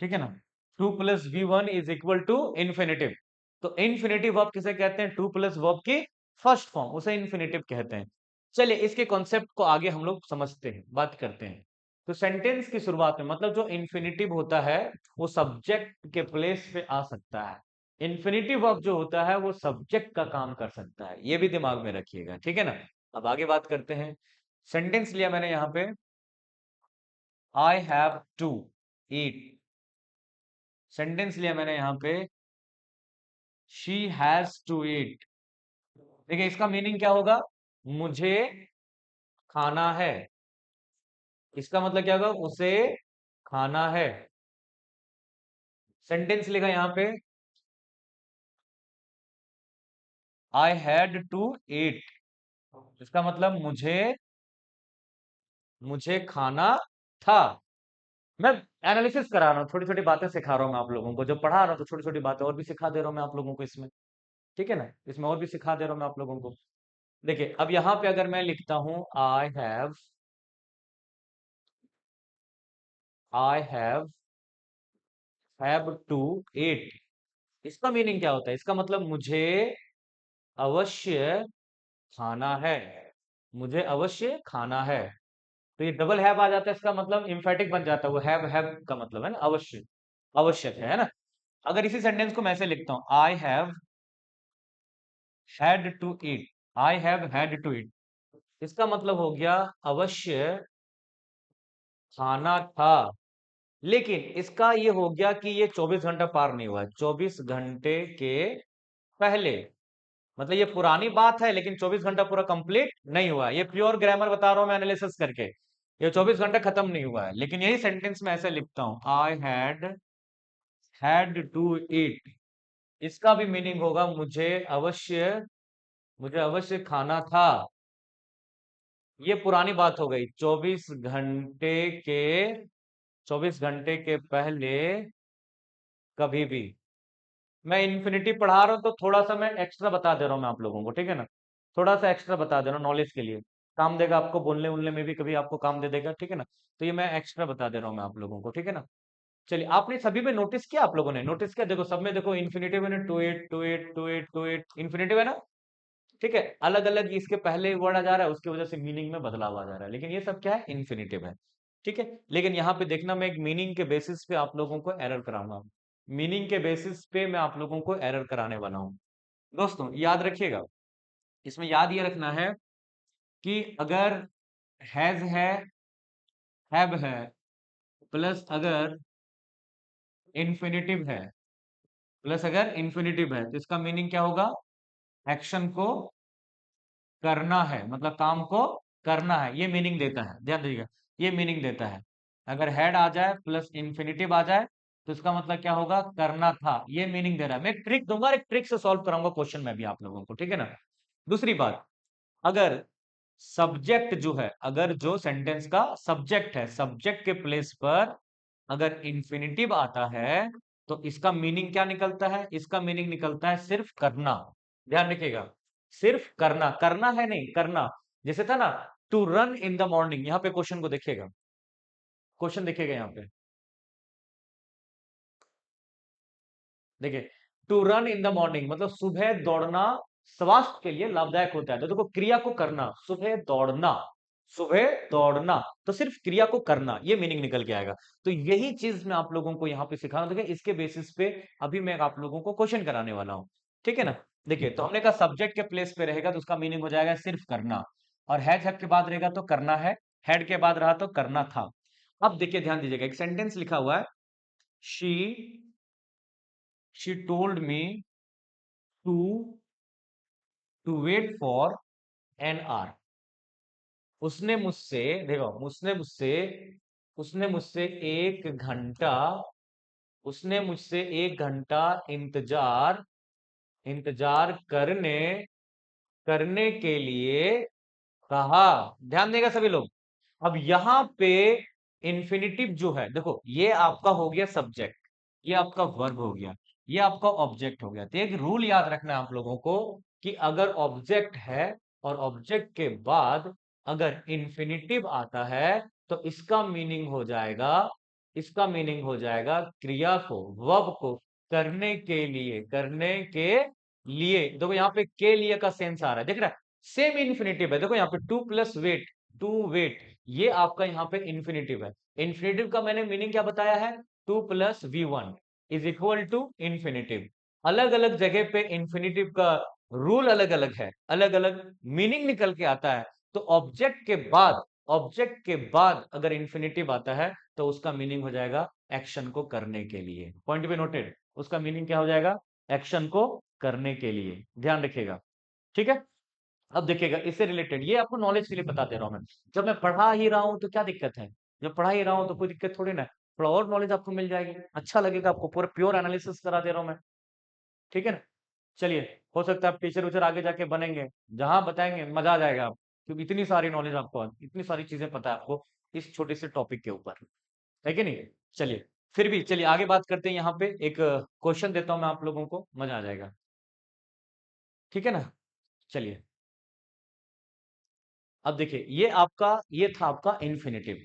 ठीक है ना। To plus V1 is equal to infinitive. तो इन्फिनिटिव वर्ब किसे कहते हैं? टू प्लस वर्ब की फर्स्ट फॉर्म, उसे इन्फिनिटिव कहते हैं। चलिए इसके कॉन्सेप्ट को आगे हम लोग समझते हैं, बात करते हैं। तो सेंटेंस की शुरुआत में, मतलब जो इन्फिनिटिव होता है वो सब्जेक्ट के प्लेस पे आ सकता है। इन्फिनिटिव वर्ब जो होता है वो सब्जेक्ट का काम कर सकता है, ये भी दिमाग में रखिएगा, ठीक है ना। अब आगे बात करते हैं। सेंटेंस लिया मैंने यहाँ पे, I have to eat. Sentence लिया मैंने यहाँ पे, शी हैज टू ईट। देखिए इसका मीनिंग क्या होगा? मुझे खाना है। इसका मतलब क्या होगा? उसे खाना है। सेंटेंस लिखा यहाँ पे, आई हैड टू ईट। इसका मतलब मुझे खाना था। मैं एनालिसिस करा रहा हूँ, छोटी छोटी बातें सिखा रहा हूँ मैं आप लोगों को, जब पढ़ा रहा हूँ तो छोटी छोटी बातें और भी सिखा दे रहा हूँ मैं आप लोगों को इसमें। ठीक है ना, इसमें और भी सिखा दे रहा हूं मैं आप लोगों को। देखिए अब यहाँ पे अगर मैं लिखता हूं आई हैव टू ईट, इसका मीनिंग क्या होता है? इसका मतलब मुझे अवश्य खाना है, मुझे अवश्य खाना है। तो ये डबल हैव आ जाता है, इसका मतलब इम्फेटिक बन जाता है, वो हैव का मतलब है ना अवश्य, आवश्यक है ना। अगर इसी सेंटेंस को मैं ऐसे लिखता हूं, had to eat I have had to eat, इसका मतलब हो गया अवश्य खाना था। लेकिन इसका ये हो गया कि ये 24 घंटा पार नहीं हुआ है, 24 घंटे के पहले, मतलब ये पुरानी बात है लेकिन 24 घंटा पूरा कंप्लीट नहीं हुआ है। ये प्योर ग्रामर बता रहा हूं मैं एनालिसिस करके, ये 24 घंटा खत्म नहीं हुआ है। लेकिन यही सेंटेंस में ऐसे लिखता हूं, आई हैड टू ईट, इसका भी मीनिंग होगा मुझे अवश्य खाना था। ये पुरानी बात हो गई, 24 घंटे के पहले कभी भी। मैं इन्फिनिटी पढ़ा रहा हूँ तो थोड़ा सा मैं एक्स्ट्रा बता दे रहा हूँ मैं आप लोगों को, ठीक है ना, थोड़ा सा एक्स्ट्रा बता दे रहा हूँ नॉलेज के लिए, काम देगा आपको, बोलने उलने में भी कभी आपको काम दे देगा, ठीक है ना। तो ये मैं एक्स्ट्रा बता दे रहा हूँ मैं आप लोगों को, ठीक है ना। चलिए आपने सभी में नोटिस किया, आप लोगों ने नोटिस किया, देखो सब में देखो इन्फिनिटिव है ना, टू एट इन्फिनिटिव है ना, ठीक है। अलग अलग इसके पहले वर्ड आ जा रहा है, उसकी वजह से मीनिंग में बदलाव आ जा रहा है, लेकिन ये सब क्या है, इन्फिनिटिव है, ठीक है। लेकिन यहाँ पे देखना, मैं एक मीनिंग के बेसिस पे आप लोगों को एरर कराऊंगा, मीनिंग के बेसिस पे मैं आप लोगों को एरर कराने वाला हूँ। दोस्तों याद रखिएगा, इसमें याद ये रखना है कि अगर है, हैव है, प्लस अगर इन्फिनिटिव है, तो इसका मीनिंग क्या होगा, एक्शन को करना है, मतलब काम को करना है, ये मीनिंग देता है, ध्यान दीजिएगा, ये मीनिंग देता है। अगर हेड आ जाए प्लस इन्फिनिटिव आ जाए तो इसका मतलब क्या होगा, करना था, ये मीनिंग दे रहा है। मैं एक ट्रिक दूंगा, एक ट्रिक से सॉल्व कराऊंगा क्वेश्चन में भी आप लोगों को, ठीक है ना। दूसरी बात, अगर सब्जेक्ट जो है, अगर जो सेंटेंस का सब्जेक्ट है, सब्जेक्ट के प्लेस पर अगर इन्फिनिटिव आता है तो इसका मीनिंग क्या निकलता है, इसका मीनिंग निकलता है सिर्फ करना। ध्यान रखिएगा, सिर्फ करना, करना है नहीं, करना। जैसे था ना, to run in the morning, यहां पे क्वेश्चन को देखिएगा, क्वेश्चन देखिएगा यहाँ पे, देखिए, to run in the morning मतलब सुबह दौड़ना स्वास्थ्य के लिए लाभदायक होता है। तो देखो, क्रिया को करना, सुबह दौड़ना, सुबह दौड़ना, तो सिर्फ क्रिया को करना, ये मीनिंग निकल के आएगा। तो यही चीज मैं आप लोगों को यहाँ पे सिखा रहा हूं, देखिए इसके बेसिस पे अभी मैं आप लोगों को क्वेश्चन कराने वाला हूँ, ठीक है ना। देखिए, तो हमने कहा सब्जेक्ट के प्लेस पे रहेगा तो उसका मीनिंग हो जाएगा सिर्फ करना, और हैव के बाद रहेगा तो करना है, हैड के बाद रहा तो करना था। अब देखिए ध्यान दीजिएगा, एक सेंटेंस लिखा हुआ है, she she told me to wait for an hour, उसने मुझसे, देखो, उसने मुझसे एक घंटा, उसने मुझसे एक घंटा इंतजार इंतजार करने के लिए कहा। ध्यान देगा सभी लोग, अब यहां पे इन्फिनिटिव जो है, देखो ये आपका हो गया सब्जेक्ट, ये आपका वर्ब हो गया, ये आपका ऑब्जेक्ट हो गया। तो एक रूल याद रखना है आप लोगों को कि अगर ऑब्जेक्ट है और ऑब्जेक्ट के बाद अगर इन्फिनिटिव आता है तो इसका मीनिंग हो जाएगा क्रिया को, वर्ब को करने के लिए देखो यहाँ पे के लिए का सेंस आ रहा है, देख रहा है, सेम इन्फिनिटिव है। देखो यहाँ पे टू वेट, ये आपका यहाँ पे इन्फिनिटिव है। इन्फिनिटिव का मैंने मीनिंग क्या बताया है, to plus V1 is equal to infinitive. अलग अलग जगह पे इन्फिनिटिव का रूल अलग अलग है, अलग अलग मीनिंग निकल के आता है। तो ऑब्जेक्ट के बाद अगर इन्फिनिटिव आता है तो उसका मीनिंग हो जाएगा एक्शन को करने के लिए। पॉइंट पे नोटेड, उसका मीनिंग क्या हो जाएगा, एक्शन को करने के लिए, ध्यान रखिएगा, ठीक है। अब देखिएगा इससे रिलेटेड, ये आपको नॉलेज के लिए बता दे रहा हूं मैं, जब मैं पढ़ा ही रहा हूं तो क्या दिक्कत है, जब पढ़ा ही रहा हूं तो कोई दिक्कत थोड़ी ना है, थोड़ा और नॉलेज आपको मिल जाएगी, अच्छा लगेगा आपको, पूरा प्योर एनालिसिस करा दे रहा हूं मैं, ठीक है ना। चलिए, हो सकता है आप टीचर उचर आगे जाके बनेंगे, जहां बताएंगे मजा आ जाएगा आप, क्योंकि इतनी सारी नॉलेज आपको, इतनी सारी चीजें पता है आपको इस छोटे से टॉपिक के ऊपर, है कि नहीं। चलिए, फिर भी चलिए आगे बात करते हैं, यहाँ पे एक क्वेश्चन देता हूं मैं आप लोगों को, मजा आ जाएगा। ठीक है ना? चलिए, अब देखिए ये था आपका इन्फिनिटिव।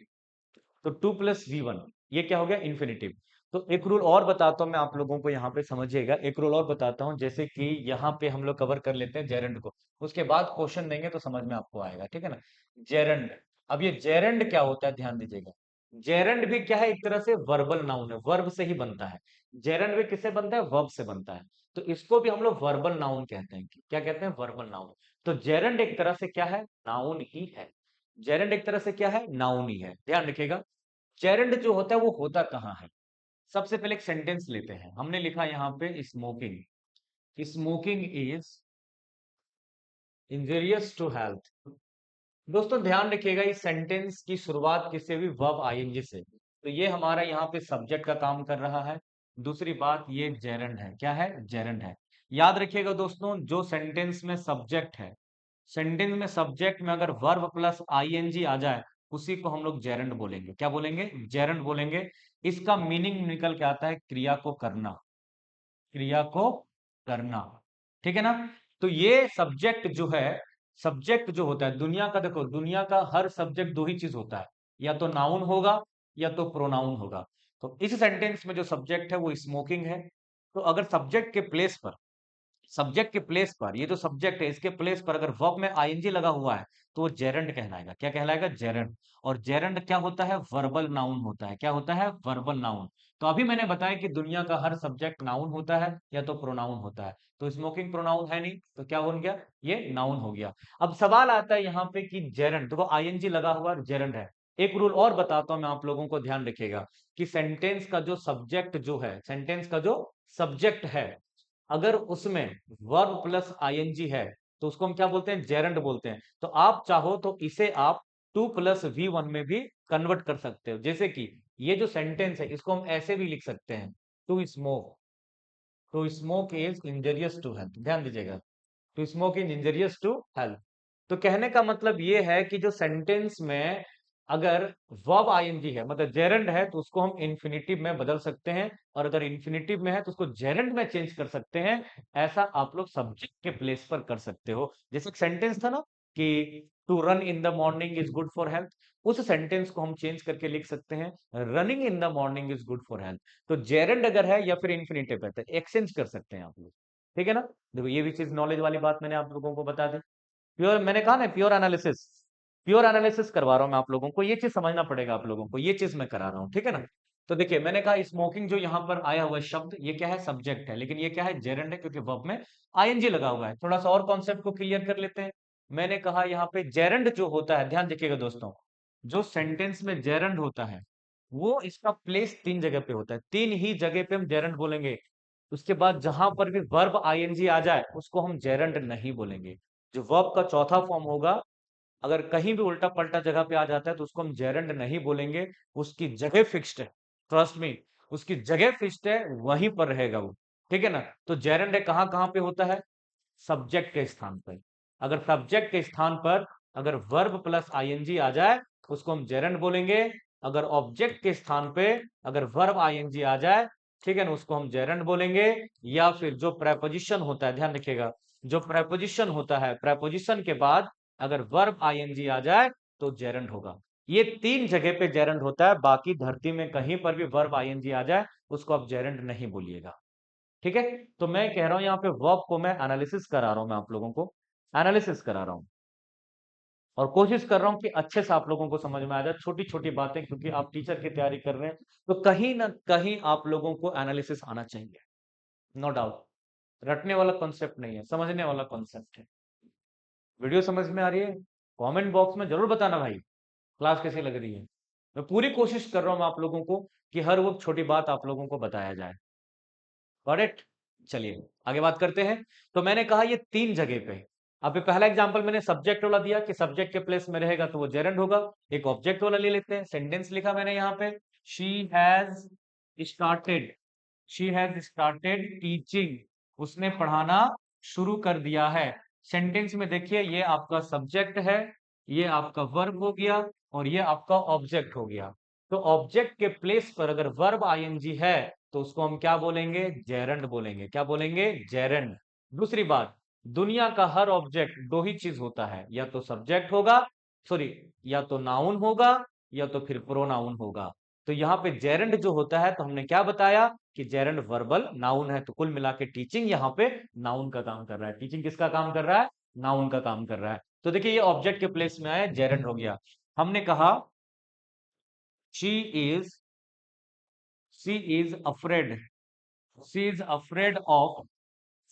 तो 2 + V1 ये क्या हो गया? इन्फिनिटिव। तो एक रूल और बताता हूं मैं आप लोगों को, यहाँ पे समझिएगा। एक रूल और बताता हूं, जैसे कि यहाँ पे हम लोग कवर कर लेते हैं जेरंड को, उसके बाद क्वेश्चन देंगे तो समझ में आपको आएगा, ठीक है ना? जेरंड। अब ये जेरंड क्या होता है, ध्यान दीजिएगा। जेरंड भी क्या है? एक तरह से वर्बल नाउन है, वर्ब से ही बनता है। जेरंड भी किससे बनता है? वर्ब से बनता है। तो इसको भी हम लोग वर्बल नाउन कहते हैं। क्या कहते हैं? Verbal noun. तो जेरंड एक तरह से क्या है? नाउन ही है। जेरंड एक तरह से क्या है? नाउन ही है, ध्यान रखिएगा। जेरंड जो होता है वो होता कहाँ है? सबसे पहले एक सेंटेंस लेते हैं। हमने लिखा यहाँ पे smoking, smoking is injurious to health. दोस्तों ध्यान रखिएगा, इस सेंटेंस की शुरुआत किससे हुई? वर्ब आईएनजी से। तो ये हमारा यहाँ पे सब्जेक्ट का काम कर रहा है। दूसरी बात, ये जेरंड है। क्या है? जेरंड है। याद रखिएगा दोस्तों, जो सेंटेंस में सब्जेक्ट है, सेंटेंस में सब्जेक्ट में अगर वर्ब प्लस आईएनजी आ जाए, उसी को हम लोग जेरंड बोलेंगे। क्या बोलेंगे? जेरंड बोलेंगे। इसका मीनिंग निकल के आता है क्रिया को करना, क्रिया को करना। ठीक है ना? तो ये सब्जेक्ट जो है, सब्जेक्ट जो होता है दुनिया का, देखो दुनिया का हर सब्जेक्ट दो ही चीज होता है, या तो नाउन होगा या तो प्रोनाउन होगा। तो इस सेंटेंस में जो सब्जेक्ट है वो स्मोकिंग है। तो अगर सब्जेक्ट के प्लेस पर, सब्जेक्ट के प्लेस पर, ये जो सब्जेक्ट है इसके प्लेस पर अगर वर्ब में आईएनजी लगा हुआ है, तो वो जेरंड कहलाएगा। क्या कहलाएगा? जेरंड। और जेरंड क्या होता है? वर्बल नाउन होता है। क्या होता है? Verbal noun. तो अभी मैंने बताया कि दुनिया का हर सब्जेक्ट नाउन होता है या तो प्रोनाउन होता है। तो स्मोकिंग प्रोनाउन है नहीं, तो क्या हो गया? ये नाउन हो गया। अब सवाल आता है यहाँ पे कि जेरंड, देखो आईएनजी लगा हुआ जेरंड है। एक रूल और बताता हूं मैं आप लोगों को, ध्यान रखिएगा कि सेंटेंस का जो सब्जेक्ट जो है, सेंटेंस का जो सब्जेक्ट है, अगर उसमें वर्ब प्लस आईएनजी है, तो उसको हम क्या बोलते हैं? जेरंड बोलते हैं। तो आप चाहो तो इसे आप 2 + V1 में भी कन्वर्ट कर सकते हो। जैसे कि ये जो सेंटेंस है इसको हम ऐसे भी लिख सकते हैं, to smoke is injurious to health. ध्यान दीजिएगा, to smoke is injurious to health. तो कहने का मतलब ये है कि जो सेंटेंस में अगर वर्ब आईएनजी है, मतलब जेरंड है, तो उसको हम इन्फिनिटिव में बदल सकते हैं। और अगर इन्फिनिटिव में है तो उसको जेरंड में चेंज कर सकते हैं। ऐसा आप लोग सब्जेक्ट के प्लेस पर कर सकते हो। जैसे एक सेंटेंस था ना कि to run in the morning is good for health, उस सेंटेंस को हम चेंज करके लिख सकते हैं running in the morning is good for health. तो जेरंड अगर है या फिर इन्फिनिटिव है तो एक्सचेंज कर सकते हैं आप लोग। ठीक है ना? देखो ये भी चीज नॉलेज वाली बात मैंने आप लोगों को बता दी। प्योर, मैंने कहा ना प्योर एनालिसिस, प्योर एनालिसिस करवा रहा हूं मैं आप लोगों को। ये चीज समझना पड़ेगा आप लोगों को, ये चीज मैं करा रहा हूं, ठीक है ना? तो देखिए मैंने कहा स्मोकिंग जो यहाँ पर आया हुआ शब्द, ये क्या है? सब्जेक्ट है, लेकिन ये क्या है? जेरंड है, क्योंकि वर्ब में आईएनजी लगा हुआ है। थोड़ा सा और कॉन्सेप्ट को क्लियर कर लेते हैं। मैंने कहा यहाँ पे जेरंड जो होता है, ध्यान देखिएगा दोस्तों, जो सेंटेंस में जेरंड होता है वो इसका प्लेस 3 जगह पे होता है। 3 ही जगह पे हम जेरंड बोलेंगे। उसके बाद जहां पर भी वर्ब आईएनजी आ जाए उसको हम जेरंड नहीं बोलेंगे। जो वर्ब का चौथा फॉर्म होगा, अगर कहीं भी उल्टा पलटा जगह पे आ जाता है तो उसको हम जेरंड नहीं बोलेंगे। उसकी जगह फिक्स्ड है, ट्रस्ट मी, उसकी जगह फिक्स्ड है, वहीं पर रहेगा वो। ठीक है ना? तो जेरंड कहाँ कहाँ पे होता है? सब्जेक्ट के स्थान पर। अगर सब्जेक्ट के स्थान पर अगर वर्ब प्लस आईएनजी आ जाए उसको हम जेरंड बोलेंगे। अगर ऑब्जेक्ट के स्थान पे अगर वर्ब आईएनजी आ जाए, ठीक है ना, उसको हम जेरंड बोलेंगे। या फिर जो प्रेपोजिशन होता है, ध्यान रखिएगा, जो प्रेपोजिशन होता है, प्रेपोजिशन के बाद अगर वर्ब आईएनजी आ जाए तो जेरंड होगा। ये 3 जगह पे जेरंड होता है, बाकी धरती में कहीं पर भी वर्ब आईएनजी आ जाए उसको आप जेरंड नहीं बोलिएगा। ठीक है? तो मैं कह रहा हूं यहाँ पे वर्ब को मैं एनालिसिस करा रहा हूं, मैं आप लोगों को एनालिसिस करा रहा हूं। और कोशिश कर रहा हूं कि अच्छे से आप लोगों को समझ में आ जाए छोटी छोटी बातें, क्योंकि आप टीचर की तैयारी कर रहे हैं तो कहीं ना कहीं आप लोगों को एनालिसिस आना चाहिए। नो डाउट, रटने वाला कॉन्सेप्ट नहीं है, समझने वाला कॉन्सेप्ट है। वीडियो समझ में आ रही है? कमेंट बॉक्स में जरूर बताना भाई, क्लास कैसी लग रही है। मैं पूरी कोशिश कर रहा हूं आप लोगों को कि हर वो छोटी बात आप लोगों को बताया जाए। Got it? चलिए आगे बात करते हैं। तो मैंने कहा ये 3 जगह पे। अब ये पहला एग्जांपल मैंने सब्जेक्ट वाला दिया कि सब्जेक्ट के प्लेस में रहेगा तो वो जेरंड होगा। एक ऑब्जेक्ट वाला ले लेते हैं। सेंटेंस लिखा मैंने यहाँ पे, she has started, she has started teaching, उसने पढ़ाना शुरू कर दिया है। सेंटेंस में देखिए ये आपका सब्जेक्ट है, ये आपका वर्ब हो गया, और ये आपका ऑब्जेक्ट हो गया। तो ऑब्जेक्ट के प्लेस पर अगर वर्ब आईएनजी है तो उसको हम क्या बोलेंगे? जेरंड बोलेंगे। क्या बोलेंगे? जेरंड। दूसरी बात, दुनिया का हर ऑब्जेक्ट दो ही चीज होता है, या तो सब्जेक्ट होगा, सॉरी, या तो नाउन होगा, या तो फिर प्रोनाउन होगा। तो यहाँ पे जेरेंड जो होता है, तो हमने क्या बताया कि जेरेंड वर्बल नाउन है। तो कुल मिला के टीचिंग यहाँ पे नाउन का काम कर रहा है। टीचिंग किसका काम कर रहा है? नाउन का काम कर रहा है। तो देखिए ये ऑब्जेक्ट के प्लेस में आया, जेरेंड हो गया। हमने कहा she is she is afraid she is afraid of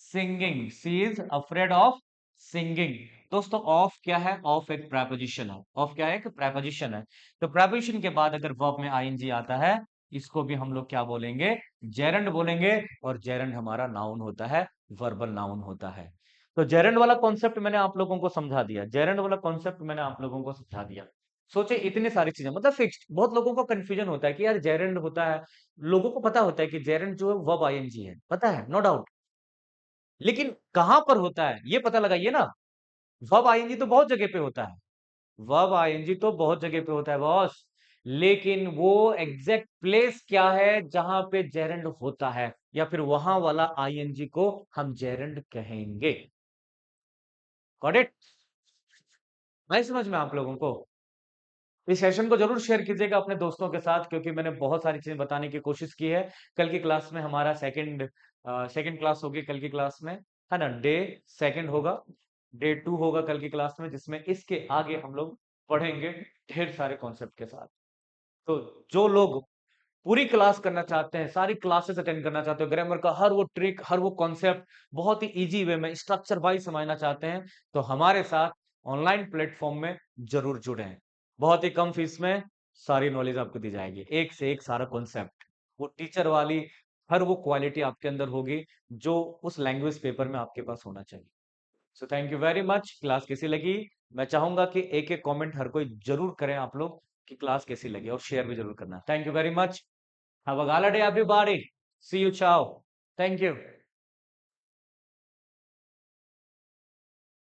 singing she is afraid of singing. दोस्तों ऑफ क्या है? ऑफ एक प्रेपोजिशन है। ऑफ क्या है? एक प्रेपोजिशन है। तो प्रेपोजिशन के बाद अगर वर्ब में आईएनजी आता है, इसको भी हम लोग क्या बोलेंगे? जेरंड बोलेंगे। और जेरंड हमारा नाउन होता है, वर्बल नाउन होता है। तो जेरंड वाला कॉन्सेप्ट मैंने आप लोगों को समझा दिया। जेरंड वाला कॉन्सेप्ट मैंने आप लोगों को समझा दिया। सोचे इतनी सारी चीजें मतलब फिक्स्ड। बहुत लोगों को कंफ्यूजन होता है कि यार जेरंड होता है, लोगों को पता होता है कि जेरंड जो है वर्ब आईएनजी है, पता है, नो डाउट। लेकिन कहां पर होता है ये पता लगाइए ना। वर्ब आईएनजी तो बहुत जगह पे होता है। वर्ब आईएनजी तो बहुत जगह पे होता है बॉस। लेकिन वो एग्जैक्ट प्लेस क्या है जहां पे जेरंड होता है, या फिर वहां वाला आईएनजी को हम जेरंड कहेंगे। Got it? मैं समझ में आप लोगों को? इस सेशन को जरूर शेयर कीजिएगा अपने दोस्तों के साथ, क्योंकि मैंने बहुत सारी चीजें बताने की कोशिश की है। कल की क्लास में हमारा सेकंड क्लास होगी कल की क्लास में, है ना? डे सेकंड होगा, डे 2 होगा कल की क्लास में, जिसमें इसके आगे हम लोग पढ़ेंगे ढेर सारे कॉन्सेप्ट के साथ। तो जो लोग पूरी क्लास करना चाहते हैं, सारी क्लासेस अटेंड करना चाहते हो, ग्रामर का हर वो ट्रिक, हर वो कॉन्सेप्ट बहुत ही इजी वे में स्ट्रक्चर वाइज समझना चाहते हैं, तो हमारे साथ ऑनलाइन प्लेटफॉर्म में जरूर जुड़े हैं। बहुत ही कम फीस में सारी नॉलेज आपको दी जाएगी, एक से एक सारा कॉन्सेप्ट, वो टीचर वाली हर वो क्वालिटी आपके अंदर होगी जो उस लैंग्वेज पेपर में आपके पास होना चाहिए। So thank you very much. Class कैसी लगी? मैं चाहूंगा कि एक एक कमेंट हर कोई जरूर करें आप लोग कि क्लास कैसी लगी, और शेयर भी जरूर करना। Thank you very much. Have a gala day, everybody. See you. Ciao. Thank you.